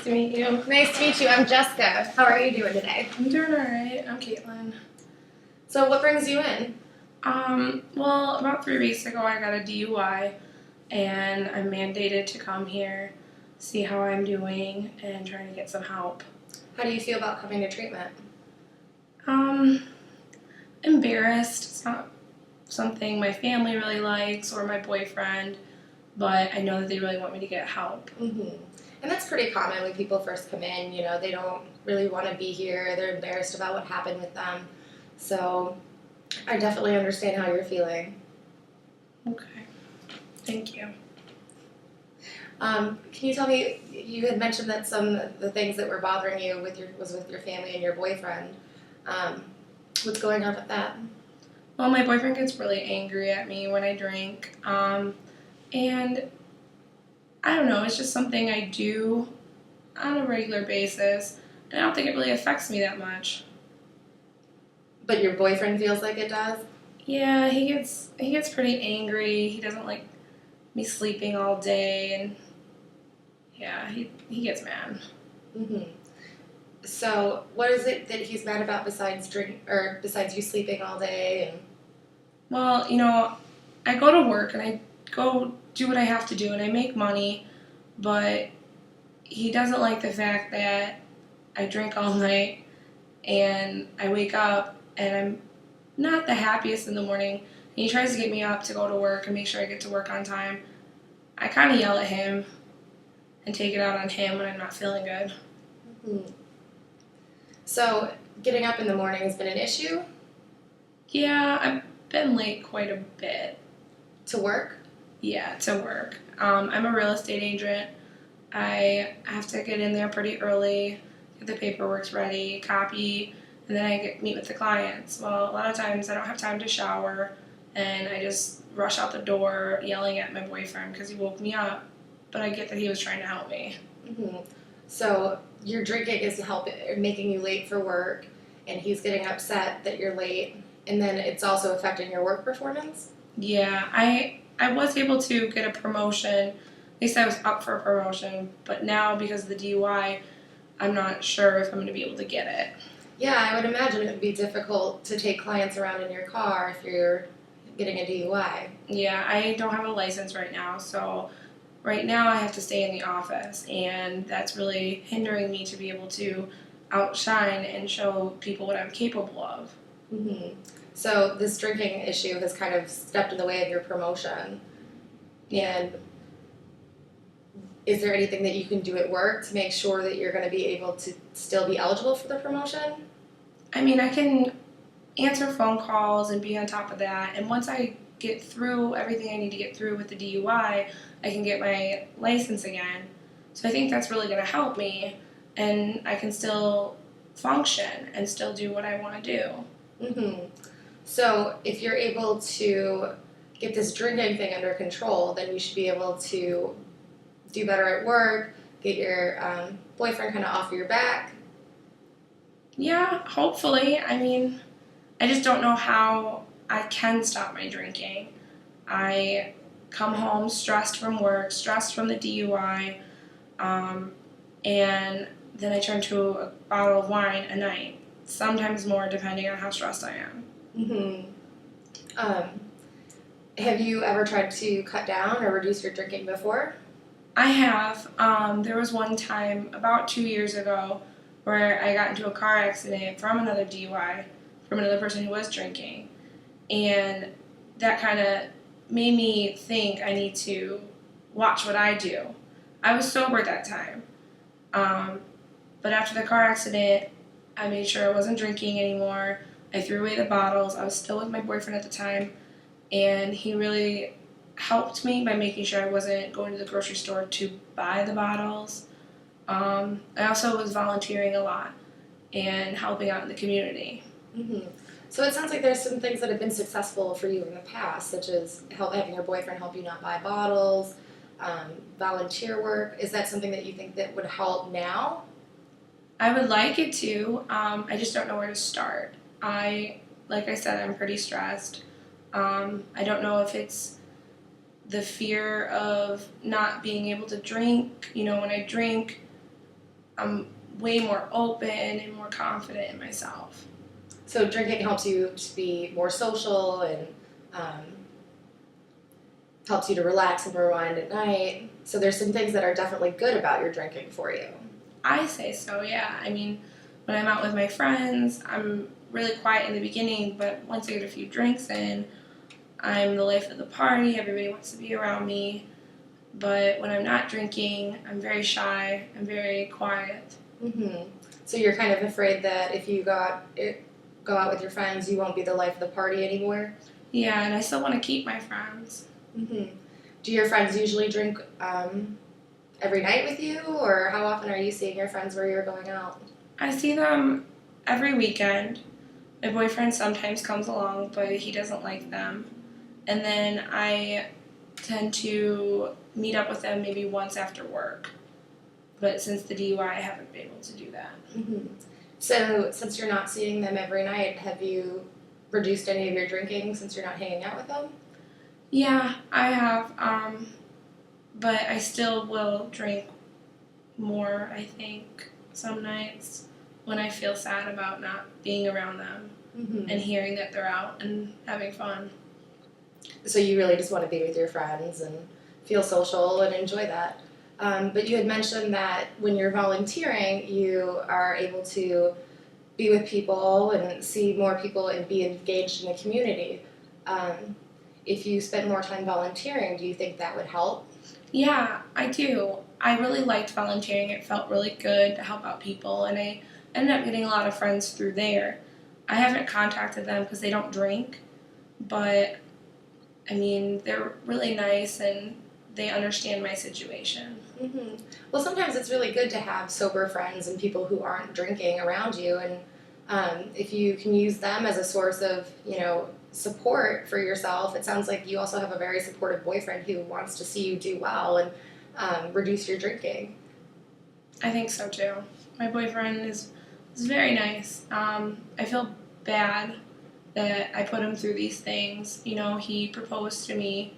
Nice to meet you. Nice to meet you. I'm Jessica. How are you doing today? I'm doing alright. I'm Caitlin. So what brings you in? Well, about 3 weeks ago I got a DUI and I'm mandated to come here, see how I'm doing, and trying to get some help. How do you feel about coming to treatment? Embarrassed. It's not something my family really likes or my boyfriend, but I know that they really want me to get help. Mm-hmm. And that's pretty common when people first come in. You know, they don't really want to be here. They're embarrassed about what happened with them. So I definitely understand how you're feeling. Okay. Thank you. Can you tell me, you had mentioned that some of the things that were bothering you was with your family and your boyfriend. What's going on with that? Well, my boyfriend gets really angry at me when I drink, and I don't know, it's just something I do on a regular basis, and I don't think it really affects me that much. But your boyfriend feels like it does? Yeah, he gets pretty angry. He doesn't like me sleeping all day, and yeah, he gets mad. Mm-hmm. So what is it that he's mad about besides you sleeping all day? And Well, I go to work and I go do what I have to do, and I make money, but he doesn't like the fact that I drink all night and I wake up and I'm not the happiest in the morning. And he tries to get me up to go to work and make sure I get to work on time. I kind of yell at him and take it out on him when I'm not feeling good. mm-hmm. So getting up in the morning has been an issue Yeah, I've been late quite a bit. to work? Yeah, to work. I'm a real estate agent. I have to get in there pretty early, get the paperwork ready, copy, and then I meet with the clients. Well, a lot of times I don't have time to shower, and I just rush out the door yelling at my boyfriend because he woke me up, but I get that he was trying to help me. Mm-hmm. So your drinking is making you late for work, and he's getting upset that you're late, and then it's also affecting your work performance? Yeah, I was able to get a promotion. At least I was up for a promotion, but now because of the DUI, I'm not sure if I'm going to be able to get it. Yeah, I would imagine it would be difficult to take clients around in your car if you're getting a DUI. Yeah, I don't have a license right now, so right now I have to stay in the office, and that's really hindering me to be able to outshine and show people what I'm capable of. Mm-hmm. So this drinking issue has kind of stepped in the way of your promotion. And is there anything that you can do at work to make sure that you're going to be able to still be eligible for the promotion? I mean, I can answer phone calls and be on top of that, and once I get through everything I need to get through with the DUI, I can get my license again. So I think that's really going to help me, and I can still function and still do what I want to do. Mm-hmm. So if you're able to get this drinking thing under control, then you should be able to do better at work, get your boyfriend kind of off your back. Yeah, hopefully. I mean, I just don't know how I can stop my drinking. I come home stressed from work, stressed from the DUI, and then I turn to a bottle of wine a night, sometimes more depending on how stressed I am. Mm-hmm. Have you ever tried to cut down or reduce your drinking before? I have. There was one time about 2 years ago where I got into a car accident from another DUI, from another person who was drinking. And that kind of made me think I need to watch what I do. I was sober at that time. But after the car accident, I made sure I wasn't drinking anymore. I threw away the bottles. I was still with my boyfriend at the time. And he really helped me by making sure I wasn't going to the grocery store to buy the bottles. I also was volunteering a lot and helping out in the community. Mm-hmm. So it sounds like there's some things that have been successful for you in the past, such as having your boyfriend help you not buy bottles, volunteer work. Is that something that you think that would help now? I would like it to. I just don't know where to start. Like I said, I'm pretty stressed. I don't know if it's the fear of not being able to drink. When I drink, I'm way more open and more confident in myself. So drinking helps you to be more social and um, helps you to relax and unwind at night. So there's some things that are definitely good about your drinking for you. I say so, yeah. I mean, when I'm out with my friends, I'm really quiet in the beginning, but once I get a few drinks in, I'm the life of the party. Everybody wants to be around me. But when I'm not drinking, I'm very shy. I'm very quiet. hmm So you're kind of afraid that if you go out with your friends, you won't be the life of the party anymore. Yeah, and I still want to keep my friends. hmm Do your friends usually drink every night with you, or how often are you seeing your friends where you're going out? I see them every weekend. My boyfriend sometimes comes along, but he doesn't like them. And then I tend to meet up with them maybe once after work. But since the DUI, I haven't been able to do that. hmm So since you're not seeing them every night, have you reduced any of your drinking since you're not hanging out with them? Yeah, I have. But I still will drink more, I think, some nights when I feel sad about not being around them hmm and hearing that they're out and having fun. So you really just want to be with your friends and feel social and enjoy that. But you had mentioned that when you're volunteering, you are able to be with people and see more people and be engaged in the community. Um, if you spent more time volunteering, do you think that would help? Yeah, I do. I really liked volunteering. It felt really good to help out people, and I ended up getting a lot of friends through there. I haven't contacted them because they don't drink, but I mean, they're really nice and they understand my situation. hmm Well, sometimes it's really good to have sober friends and people who aren't drinking around you, and if you can use them as a source of, support for yourself. It sounds like you also have a very supportive boyfriend who wants to see you do well and reduce your drinking. I think so too. My boyfriend is very nice. I feel bad that I put him through these things. You know, he proposed to me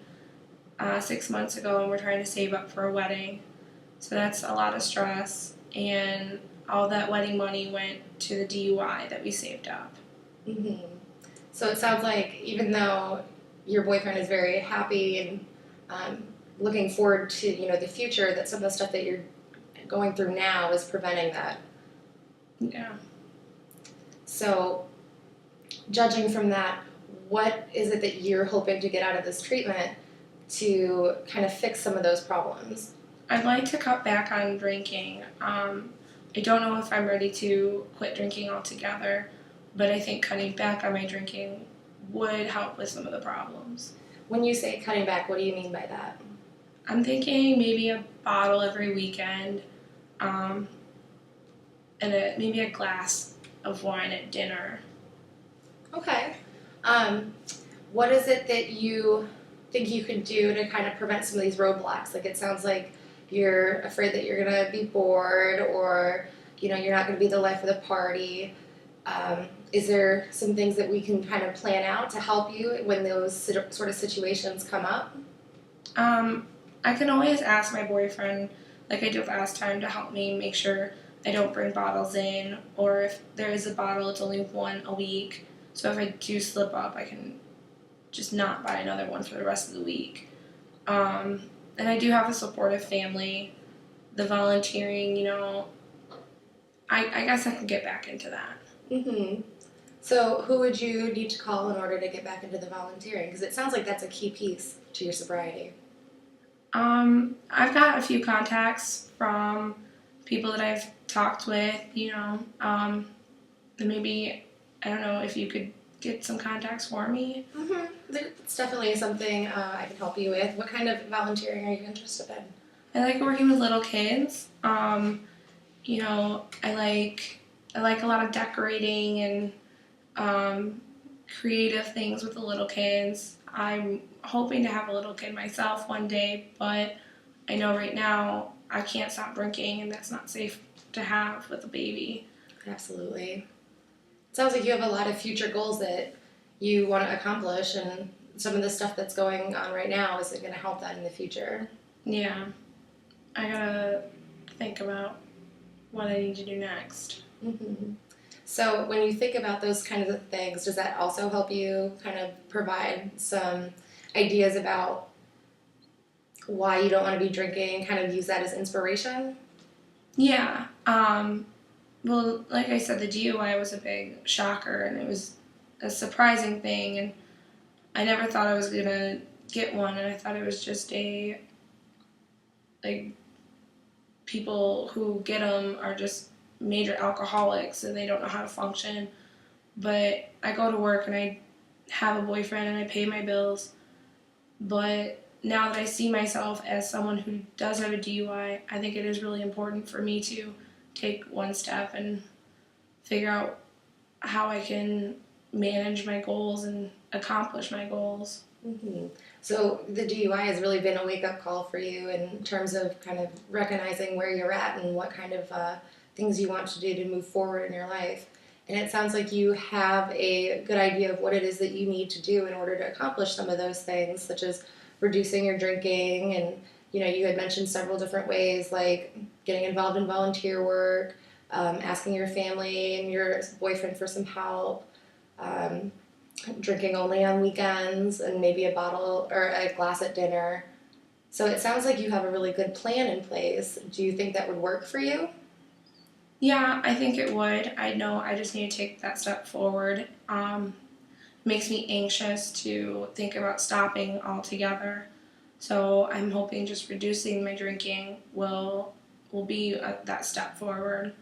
6 months ago, and we're trying to save up for a wedding. So that's a lot of stress, and all that wedding money went to the DUI that we saved up. hmm So it sounds like even though your boyfriend is very happy and looking forward to the future, that some of the stuff that you're going through now is preventing that. Yeah. So judging from that, what is it that you're hoping to get out of this treatment to kind of fix some of those problems? I'd like to cut back on drinking. I don't know if I'm ready to quit drinking altogether, but I think cutting back on my drinking would help with some of the problems. When you say cutting back, what do you mean by that? I'm thinking maybe a bottle every weekend, um, and maybe a glass of wine at dinner. Okay. Um, what is it that you think you could do to kind of prevent some of these roadblocks? Like it sounds like you're afraid that you're going to be bored or, you're not going to be the life of the party. Is there some things that we can kind of plan out to help you when those sort of situations come up? I can always ask my boyfriend, like I did last time, to help me make sure I don't bring bottles in, or if there is a bottle, it's only one a week. So if I do slip up, I can just not buy another one for the rest of the week. And I do have a supportive family. The volunteering, I guess I can get back into that. hmm So who would you need to call in order to get back into the volunteering? Because it sounds like that's a key piece to your sobriety. I've got a few contacts from people that I've talked with, and maybe, I don't know if you could get some contacts for me. It's definitely something I can help you with. What kind of volunteering are you interested in? I like working with little kids. I like a lot of decorating and creative things with the little kids. I'm hoping to have a little kid myself one day, but I know right now I can't stop drinking, and that's not safe to have with a baby. Absolutely. It sounds like you have a lot of future goals that you want to accomplish, and some of the stuff that's going on right now is going to help that in the future. Yeah, I gotta think about what I need to do next. Mm-hmm. So when you think about those kinds of things, does that also help you kind of provide some ideas about why you don't want to be drinking, kind of use that as inspiration? Yeah. Well, like I said, the DUI was a big shocker, and it was a surprising thing, and I never thought I was gonna get one, and I thought it was just like people who get them are just major alcoholics and they don't know how to function. But I go to work and I have a boyfriend and I pay my bills. But now that I see myself as someone who does have a DUI, I think it is really important for me to take one step and figure out how I can manage my goals and accomplish my goals. Mm-hmm. So the DUI has really been a wake up call for you in terms of kind of recognizing where you're at and what kind of things you want to do to move forward in your life. And it sounds like you have a good idea of what it is that you need to do in order to accomplish some of those things, such as reducing your drinking. And you had mentioned several different ways, like getting involved in volunteer work, asking your family and your boyfriend for some help. Drinking only on weekends and maybe a bottle or a glass at dinner. So it sounds like you have a really good plan in place. Do you think that would work for you? Yeah, I think it would. I know I just need to take that step forward. Makes me anxious to think about stopping altogether. So I'm hoping just reducing my drinking will be that step forward.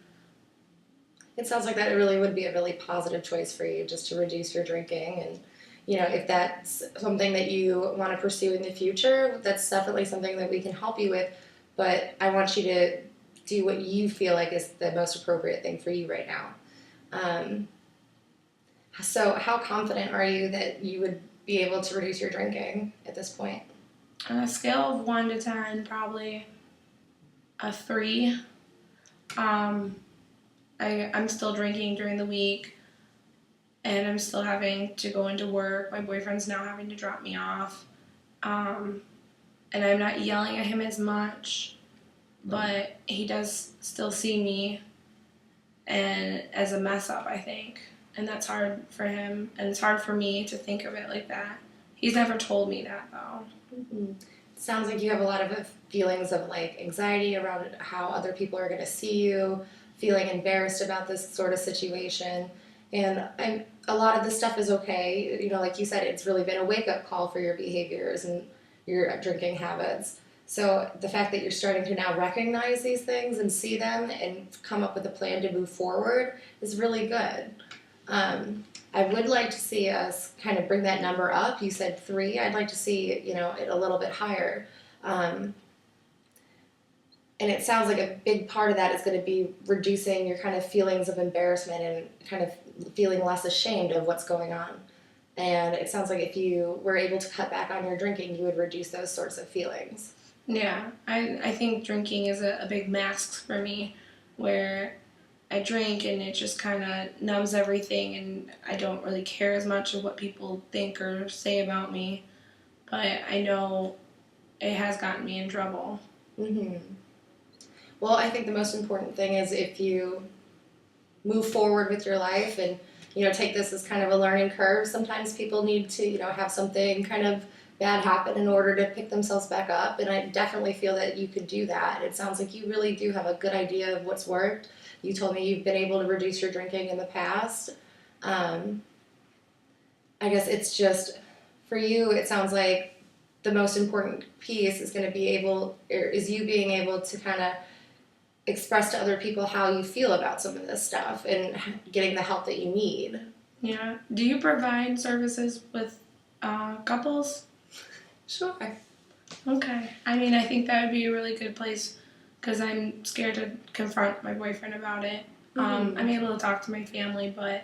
It sounds like that really would be a really positive choice for you just to reduce your drinking. And, if that's something that you want to pursue in the future, that's definitely something that we can help you with. But I want you to do what you feel like is the most appropriate thing for you right now. Um, so, how confident are you that you would be able to reduce your drinking at this point? On a scale of 1 to 10, probably a 3. Um, I'm still drinking during the week, and I'm still having to go into work. My boyfriend's now having to drop me off. Um, and I'm not yelling at him as much, but he does still see me and as a mess up, I think. And that's hard for him, and it's hard for me to think of it like that. He's never told me that, though. Mm-hmm. Sounds like you have a lot of feelings of like anxiety around how other people are going to see you, feeling embarrassed about this sort of situation. And a lot of this stuff is okay. Like you said, it's really been a wake up call for your behaviors and your drinking habits. So the fact that you're starting to now recognize these things and see them and come up with a plan to move forward is really good. I would like to see us kind of bring that number up. You said 3. I'd like to see, it a little bit higher. And it sounds like a big part of that is going to be reducing your kind of feelings of embarrassment and kind of feeling less ashamed of what's going on. And it sounds like if you were able to cut back on your drinking, you would reduce those sorts of feelings. Yeah, I think drinking is a big mask for me, where I drink and it just kind of numbs everything, and I don't really care as much of what people think or say about me. But I know it has gotten me in trouble. Mm-hmm. Well, I think the most important thing is if you move forward with your life and take this as kind of a learning curve. Sometimes people need to have something kind of bad happen in order to pick themselves back up, and I definitely feel that you could do that. It sounds like you really do have a good idea of what's worked. You told me you've been able to reduce your drinking in the past. I guess it's just for you, it sounds like the most important piece is going to be you being able to kind of express to other people how you feel about some of this stuff and getting the help that you need. Yeah. Do you provide services with couples? Sure. Okay. I mean, I think that would be a really good place because I'm scared to confront my boyfriend about it. Mm-hmm. I'm able to talk to my family, but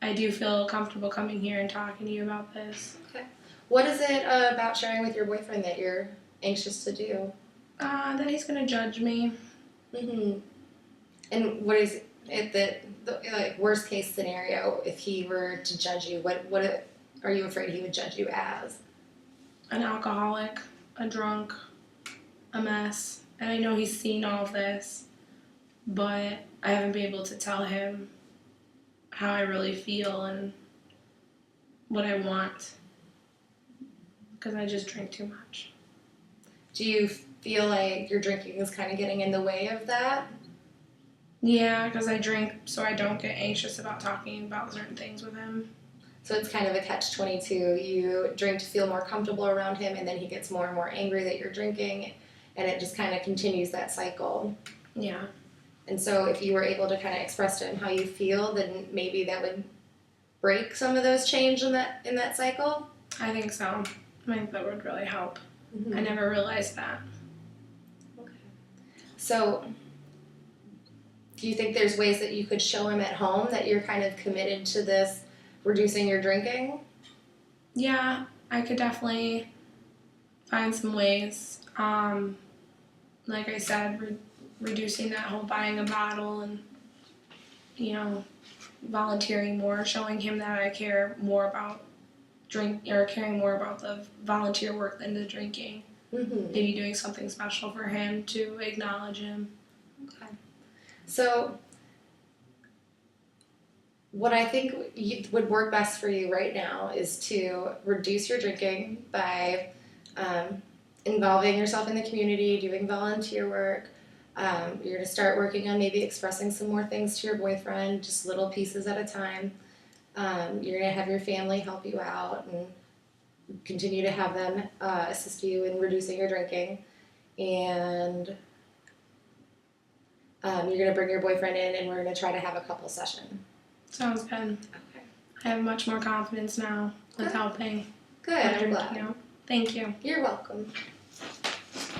I do feel comfortable coming here and talking to you about this. Okay. What is it about sharing with your boyfriend that you're anxious to do? That he's going to judge me. Mm-hmm. And what is it that the worst case scenario if he were to judge you? What are you afraid he would judge you as? An alcoholic, a drunk, a mess. And I know he's seen all of this, but I haven't been able to tell him how I really feel and what I want because I just drink too much. Do you feel like your drinking is kind of getting in the way of that? Yeah, because I drink so I don't get anxious about talking about certain things with him. So it's kind of a catch-22. You drink to feel more comfortable around him, and then he gets more and more angry that you're drinking, and it just kind of continues that cycle. Yeah. And so if you were able to kind of express to him how you feel, then maybe that would break some of those chains in that cycle. I think so. I think that would really help. Mm-hmm. I never realized that. Okay. So do you think there's ways that you could show him at home that you're kind of committed to this reducing your drinking? Yeah, I could definitely find some ways. Like I said, reducing that whole buying a bottle and, volunteering more, showing him that I care more about caring more about the volunteer work than the drinking. Mm-hmm. Maybe doing something special for him to acknowledge him. Okay. So what I think would work best for you right now is to reduce your drinking by involving yourself in the community, doing volunteer work. You're going to start working on maybe expressing some more things to your boyfriend, just little pieces at a time. You're going to have your family help you out and continue to have them assist you in reducing your drinking. And you're going to bring your boyfriend in, and we're going to try to have a couple session. Sounds good. Okay. I have much more confidence now with helping. Good, I'm glad. Thank you. You're welcome.